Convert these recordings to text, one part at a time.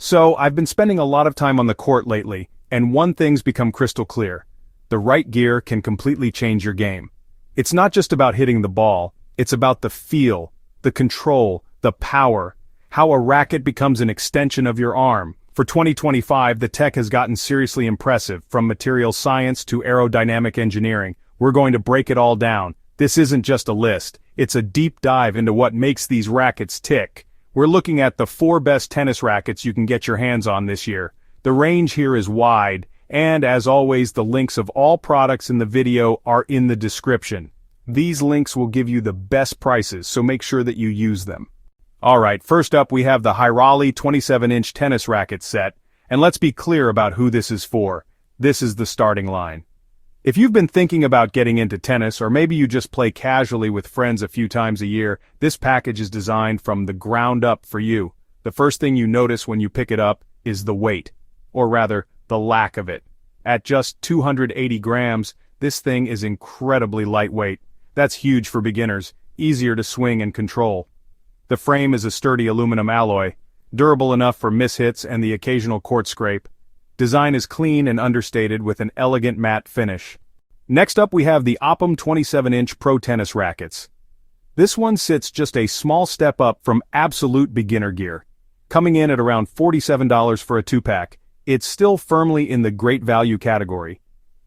So, I've been spending a lot of time on the court lately, and one thing's become crystal clear. The right gear can completely change your game. It's not just about hitting the ball, it's about the feel, the control, the power, how a racket becomes an extension of your arm. For 2025, the tech has gotten seriously impressive, from material science to aerodynamic engineering. We're going to break it all down. This isn't just a list, it's a deep dive into what makes these rackets tick. We're looking at the 4 best tennis rackets you can get your hands on this year. The range here is wide, and as always, the links of all products in the video are in the description. These links will give you the best prices, so make sure that you use them. Alright, first up we have the HIRALIY 27-inch tennis racket set, and let's be clear about who this is for. This is the starting line. If you've been thinking about getting into tennis, or maybe you just play casually with friends a few times a year, this package is designed from the ground up for you. The first thing you notice when you pick it up is the weight, or rather, the lack of it. At just 280 grams, this thing is incredibly lightweight. That's huge for beginners, easier to swing and control. The frame is a sturdy aluminum alloy, durable enough for mishits and the occasional court scrape. Design is clean and understated with an elegant matte finish. Next up we have the OPPUM 27-inch Pro Tennis Rackets. This one sits just a small step up from absolute beginner gear. Coming in at around $47 for a 2-pack, it's still firmly in the great value category.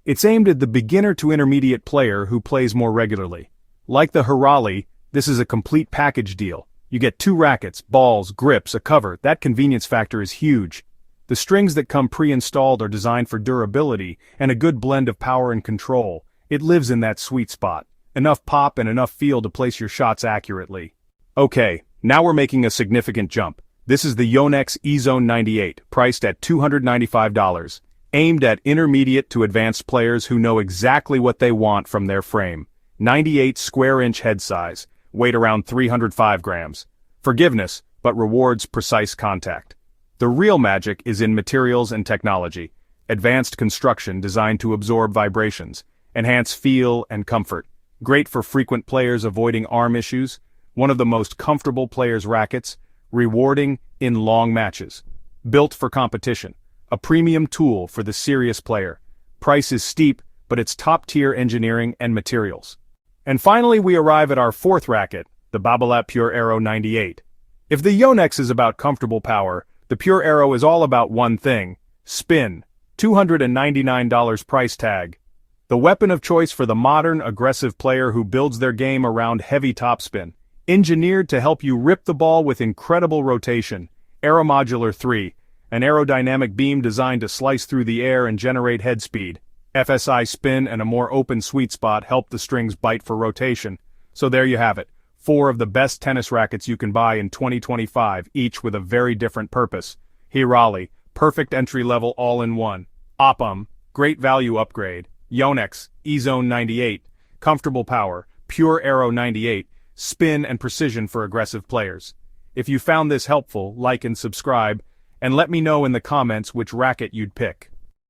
It's aimed at the beginner to intermediate player who plays more regularly. Like the HIRALIY, this is a complete package deal. You get 2 rackets, balls, grips, a cover. That convenience factor is huge. The strings that come pre-installed are designed for durability and a good blend of power and control. It lives in that sweet spot. Enough pop and enough feel to place your shots accurately. Okay, now we're making a significant jump. This is the Yonex EZONE 98, priced at $295, aimed at intermediate to advanced players who know exactly what they want from their frame. 98 square-inch head size, weight around 305 grams. Forgiveness, but rewards precise contact. The real magic is in materials and technology. Advanced construction designed to absorb vibrations, enhance feel and comfort. Great for frequent players avoiding arm issues. One of the most comfortable players' rackets. Rewarding in long matches. Built for competition. A premium tool for the serious player. Price is steep, but it's top-tier engineering and materials. And finally we arrive at our 4th racket, the Babolat Pure Aero 98. If the Yonex is about comfortable power, the Pure Aero is all about one thing: spin. $299 price tag. The weapon of choice for the modern, aggressive player who builds their game around heavy topspin. Engineered to help you rip the ball with incredible rotation. Aeromodular 3, an aerodynamic beam designed to slice through the air and generate head speed. FSI spin and a more open sweet spot help the strings bite for rotation. So there you have it. 4 of the best tennis rackets you can buy in 2025, each with a very different purpose. HIRALIY, perfect entry-level all-in-one. OPPUM, great value upgrade. Yonex, EZONE 98, comfortable power. Pure Aero 98, spin and precision for aggressive players. If you found this helpful, like and subscribe, and let me know in the comments which racket you'd pick.